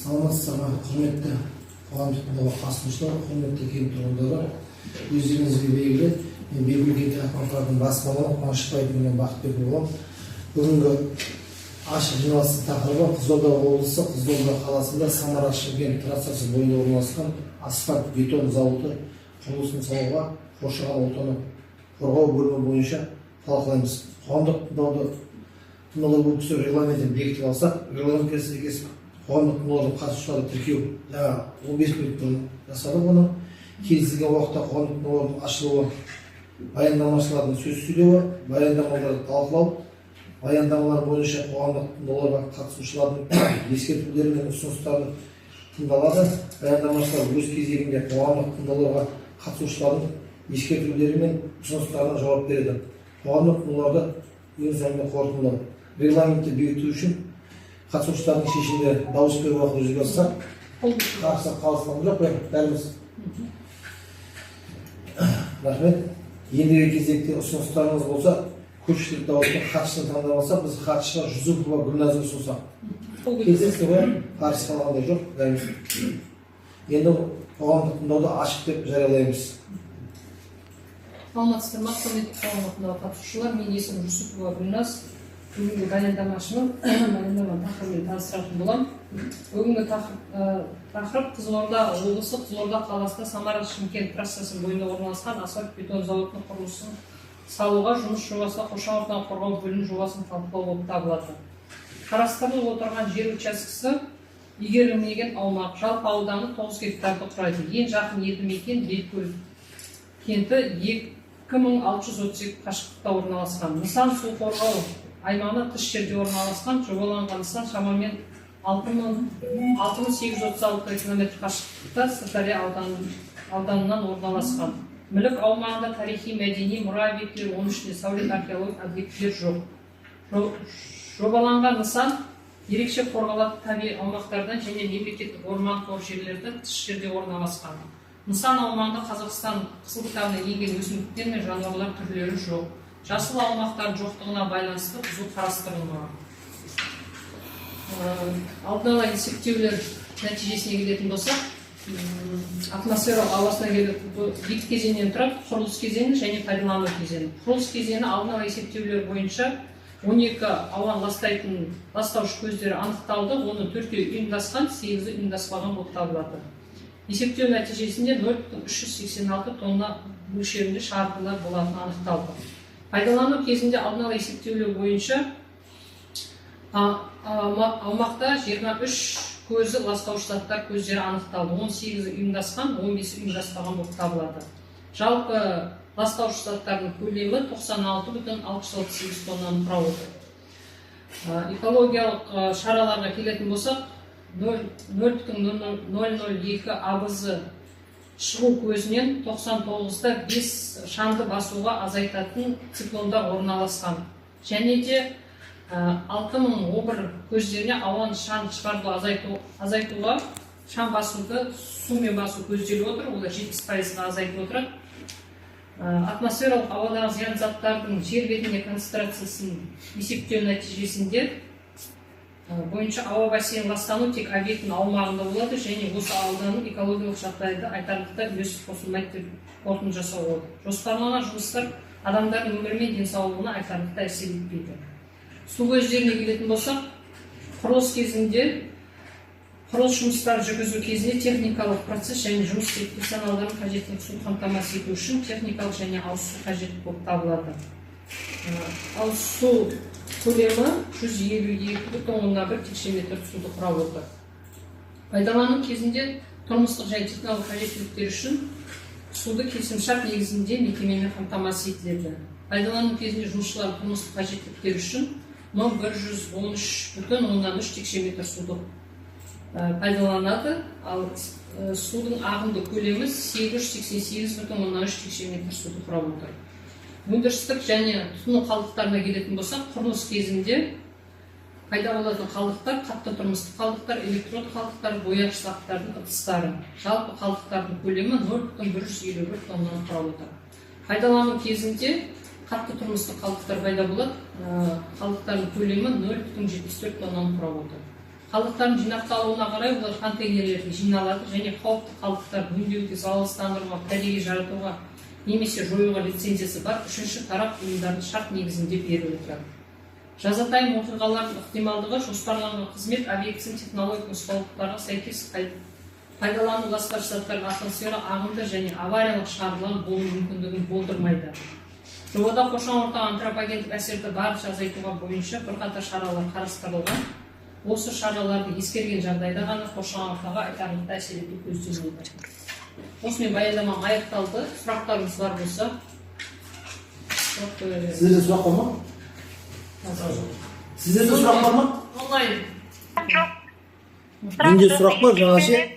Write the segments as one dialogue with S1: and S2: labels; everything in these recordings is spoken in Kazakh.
S1: Саламатсыздар ма, құрметті қоғамдық тыңдауға қатысушылар, құрметті кент тұрғындары. Өздеріңізге белгілі, мен Бейбіл Кенті Ақпаратының бас маманы Қуанышбаев мен Бақытбек боламын. Бүгінгі ашық жиналыстың тақырыбы Қызылорда облысы, Қызылорда қаласында Самара-Шымкент трассасы бойында орналасқан асфальт бетон зауыты құрылысын салуға қоршаған ортаны қорғау бөлімі бойынша талқылаймыз. Қоғамдық тыңдаулар өткізу регламентін бекітіп алсақ, регламентке сәйкес қоғамдық тыңдаулардың қатысушыларды тіркеу 15 минут бұрын жасалып, оны келісілген уақытта қоғамдық тыңдаулардың ашылуы, баяндамашылардың сөз сөйлеуі, баяндамаларды талқылау, баяндамалар бойынша қоғамдық тыңдауларға қатысушылардың ескертулері мен ұсыныстары тыңдалады. Баяндамашылар өз кезегінде қоғамдық тыңдауларға қатысушылардың ескертулері мен ұсыныстарына жауап береді. Қоғамдық тыңдауларды ең соңында қорытындылау. Регламентті бекіту үшін қатысушылардың шешімдері дауыс беру арқылы жүзеге асырылады. Қарсы қалыстырған жоқ, бәріміз. Рахмет. Ендігі кезекте ұсыныстарыңыз болса, көпшілік дауыспен хатшыны таңдап алса, біз хатшыға Жүсіпова Гүлназды ұсынсақ. Кездесті ғой, қарсы қалғандай жоқ, бәріміз. Енді қоғамдық тыңдауды ашық деп жариялаймыз.
S2: Саламатсыздар ма, құрметті қоғамдық тыңдауға қатысушылар, мен есімім Жүсіпова Гүлназ. Бүгінгі баяндамашының баяндама тақырыбымен таныстыратын боламын. Бүгінгі тақырып Қызылорда облысы, Қызылорда қаласында Самара-Шымкент трассасы бойында орналасқан асфальт бетон зауытының құрылысын салуға жұмыс жобасы қоршаған ортаны қорғау бөлімі жобасын талқылау болып табылады. Қарастырылып отырған жер учаскесі игерілмеген аумақ, жалпы ауданы 9 гектарды құрайды. Ең жақын елді мекен Белкөл кенті 2632 қашықтықта орналасқан. Нысан су қорғау аймағына тыс жерде орналасқан, жобаланған нысан шамамен 6836 км қашықтықта Сырдария ауданынан орналасқан. Мүлік аумағында тарихи, мәдени мұра объектілері, оның ішінде сәулет археологиялық объектілер жоқ. Жобаланған нысан ерекше қорғалатын табиғи аумақтардан және мемлекеттік орман қоры жерлерден тыс жерде орналасқан. Нысан аумағында Қазақстан қызыл кітабына енген өсімдіктер мен жануарлар түрлері жоқ. Жасыл аумақтардың жоқтығына байланысты бұзу қарастырылмаған. Алдын ала есептеулер нәтижесіне келетін болсақ, атмосфералық ауасына келіп бит кезеңнен тұрады, құрылыс кезеңі және пайдалану кезеңі. Құрылыс кезеңі алдын ала есептеулер бойынша 12 ауаны ластайтын ластауыш көздері анықталды, оны 4-ке ұйымдасқан, 8-і ұйымдаспаған болып табылады. Есептеу нәтижесінде 0,386 тонна мөлшерінде шығарындылар болатыны анықталды. Пайдалану кезінде алдын ала есептеулер бойынша аумақта 23 көзі ластауыш заттар көздері анықталды. 18-і ұйымдасқан, 15-і ұйымдаспаған болып табылады. Жалпы ластауыш заттардың көлемі 96,638 тоннаны құрап отыр. Экологиялық шараларға келетін болсақ, 0,002 абызы шығу көзінен 99-да 5 шаңды басуға азайтатын циклондар орналасқан. Және де 6001 көздеріне ауаны шаң шығаруды азайтуға шаң басуды сумен басу көзделіп отыр, олар 70%-ға азайтып отырады. Атмосфералық ауадағы зиян заттардың жер бетінде концентрациясын есептеу нәтижесінде бойынша ауа бассейн ластану тек объектінің аумағында болады және осы ауданның экологиялық жағдайды айтарлықтай үлес қосылмайды деп қорытынды жасауға болады. Жоспарланған жұмыстар адамдардың өмірі мен денсаулығына айтарлықтай әсер етпейді. Су көздеріне келетін болсақ, құрылыс кезінде құрылыс жұмыстары жүргізу кезінде техникалық процесс және жұмыс персоналдардың қажеттілік суды қамтамасыз ету үшін техникалық және ауыз су қажет болып табылады. Ауыз су көлемі 152,1 текше метр суды құрап отыр. Пайдалану кезінде тұрмыстық және техникалық қажеттіліктер үшін суды келісімшарт негізінде мекемемен қамтамасыз етіледі. Пайдалану кезінде жұмысшылар тұрмыстық қажеттіліктер үшін 1113,3 текше метр суды пайдаланады, ал судың ағынды көлемі 888,3 текше метр суды құрап отыр. Өндірістік және тұтыну қалдықтарына келетін болсақ, құрылыс кезінде пайда болатын қалдықтар, қатты тұрмыстық қалдықтар, электрод қалдықтар, бояғыш заттардың ыдыстары. Жалпы қалдықтардың көлемі 0,151 тоннаны құрап отыр. Пайдалану кезінде қатты тұрмыстық қалдықтар пайда болады, қалдықтардың көлемі 0,74 тоннаны құрап отыр. Қалдықтардың жинақталуына қарай олар контейнерлерге жиналады және қауіпті қалдықтарды өңдеуге, залалсыздандыруға, кәдеге жаратуға немесе жоюға лицензиясы бар үшінші тарап ұйымдардың шарт негізінде беріліп отырады. Жазатайым оқиғалардың ықтималдығы жоспарланған қызмет объектісінің технологиялық нұсқаулықтарға сәйкес пайдалану ластағыш заттардың атмосфера ағынды және авариялық шығарындылар болу мүмкіндігін болдырмайды. Жобада қоршаған ортаға антропогендік әсерді барынша азайтуға бойынша бірқатар шаралар қарастырылған. Осы шараларды ескерген жағдайда ғана қоршаған ортаға айтарлықтай әсер ету көзделеді. Осымен баяндамам аяқталды. Сұрақтарыңыз бар болса,
S1: Сіздерде сұрақ бар ма? Сіздерде сұрақ бар ма?
S2: онлайн.
S1: Менде сұрақ бар, жаңа ше.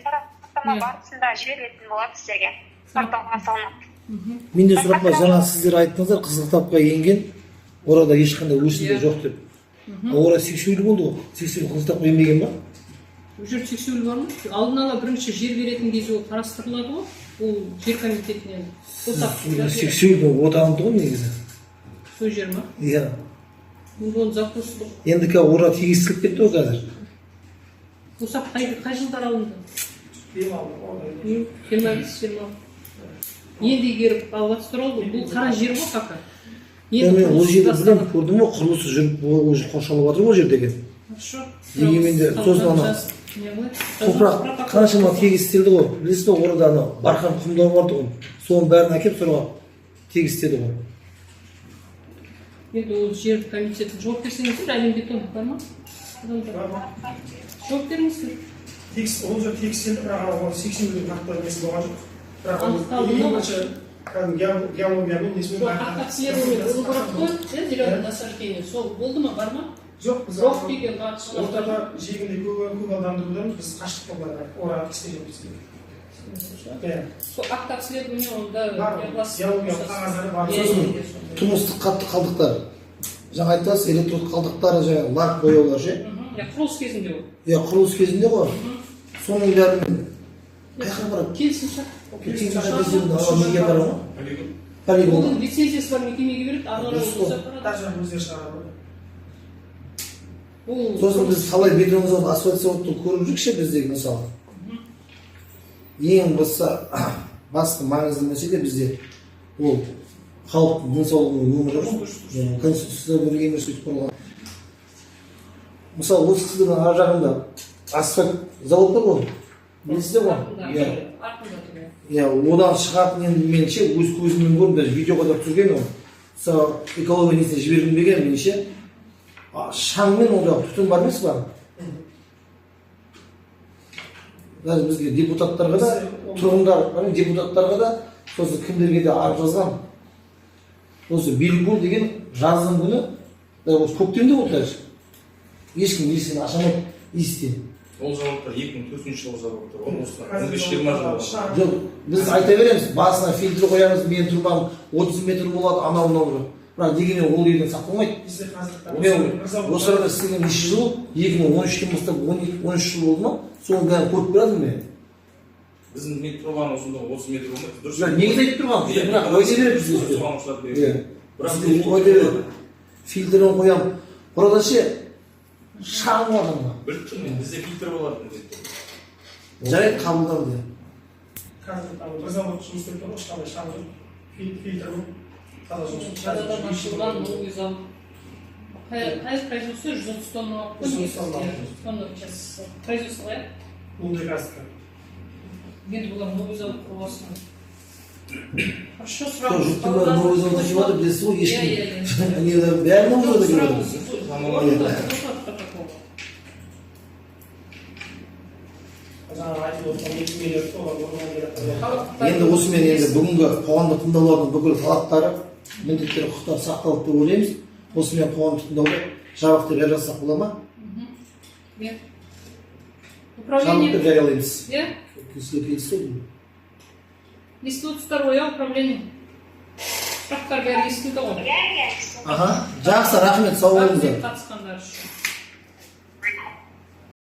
S3: Барысында жіберетін болады сіздерге. Порталға салынады.
S1: Менде сұрақ бар, жаңа сіздер айттыңыздар, қызыл кітапқа енген, орада ешқандай өсім де жоқ деп. Ора сексеуіл болды ғой. Сексеуіл қызыл кітапқа енбеген ба?
S2: Бұл жер сексеуіл бар ма? Алдын ала бірінші жер беретін кезде ол қарастырылады ғой. Ол жер комитетінен.
S1: Сексеуіл отанды ғой негізі.
S2: Сол жер ма?
S1: Иә.
S2: Бұл запрос жоқ.
S1: Енді қазір ора тегістіліп кетті ғой қазір.
S2: Осақ қай жылдар алынды? 20-20. Енді егеріп алып жатыр ғой, бұл қара жер ғой қақа.
S1: Мен ол жерді білем, көрдім ғой, құрылысы жүріп, ол жер қоршалып жатыр ғой жер деген. Дегенменде сосын ана топырақ қаншама тегістелді ғой. Білесіз ғой, орада ана барқан құмдар бар тұғын. Соның бәрін әкеп соға тегістеді ғой.
S2: Енді ол жер комитетін жауап берсеңіздер, әлем бетон бар ма? Жауап беріңіздер.
S4: Ол жер тегістелді, бірақ ол 80 миллион нақты несі болған жоқ. Бірақ геологиямен несімен
S2: зеленое насаждение. Сол болды ма, бар ма?
S4: жоқ, біз
S2: Жоқ деген
S4: ортада жегінде көп адамды көреміз, біз қашықтық болған ора істейміз.
S2: Сол акт обследование онда
S4: геологиялық қағаздары бар.
S1: Тұрмыстық қатты қалдықтар. Жаңа айтасыз, электрод қалдықтары, жаңа лак бояулар ше.
S2: құрылыс кезінде ол.
S1: Иә, құрылыс кезінде ғой. Соның бәрімен қайқа барады?
S2: Келісімшарт.
S1: Келісімшарт неге барады ма? Полигон.
S2: Оның лицензиясы бар мекемеге береді, ағылар
S4: Өздері шығарады.
S1: Сосын біз қалай бетон завод, асфальт заводты көріп жүрікше біздегі мысалы. Ең басты маңызды мәселе бізде ол халықтың денсаулығының өмірі ғой. Конституцияда берілген нәрсе құрылған. Мысалы осы сіздің ар жағында асфальт завод бар ғой. Білесіздер ғой? Иә, одан шығатын енді меніңше өз көзіммен көрдім, даже видеоға да түсірген ол. Мысалы экология несіне жібергім келген меніңше. Шаңмен ол жағы түтін бар емес па? Даже бізге депутаттарға да, тұрғындар, депутаттарға да, сосын кімдерге де арыз жазған. Осы Белгул деген жаздың күні, осы көктемде болды даже. Ешкім есігін ашамайды иістен.
S5: Ол заводтар 2004 жылғы заводтар. Ол осыдан 15-20 жыл.
S1: Жоқ, біз айта береміз, басына фильтр қоямыз, мен тұрмам 30 метр болады, анау. Бірақ дегенмен ол ерден сақталмайды. Мен осы арада істеген неше жыл, 2013-тен бастап 12-13 жыл болды ма, соның бәрін көріп бірадым мен.
S5: Біздің метр тұрған осында 30 метр болмайды.
S1: Негіз айтып тұрған, бірақ өйте береді бізде. Өйте береді. Фильтрін қоям. Құрада ше, шағын адамға.
S5: Біліп тұрмын, бізде фильтр болады.
S1: Жарайды қабылдады.
S4: Қазір завод жұмыс істеп тұр ғой, ешқандай шағын фильтр жоқ.
S2: Жаңадан ашылған новый завод. Қай производство 130 тонна алып қой? 130 тонна. Производство қай?
S4: Бұл қазір.
S2: Енді бұлар новый завод құрыласын. Хорошо,
S1: Жұрттың бәрі новый заводқа келеді, білесіз ғой, ешкім. Бәрі новый заводқа келеді.
S4: Жаңа айтып айтып отырған 2 миллиард доллар норманы береді.
S1: Енді осымен енді бүгінгі қоғамдық тыңдаулардың бүкіл талаптары, міндеттері, құқықтары сақталды деп ойлаймыз. Осымен қоғамдық тыңдауды жабық деп жазсақ бола ма?
S2: Иә.
S1: Жабық
S2: Управление.
S1: деп жариялаймыз.
S2: Иә.
S1: Сізге келісті ме?
S2: Естіп отырсыздар ғой, управление. Сұрақтар бәрі естілді ғой.
S3: Иә, иә.
S1: Аха, жақсы, рахмет, сау болыңыздар.
S2: Қатысқандар үшін.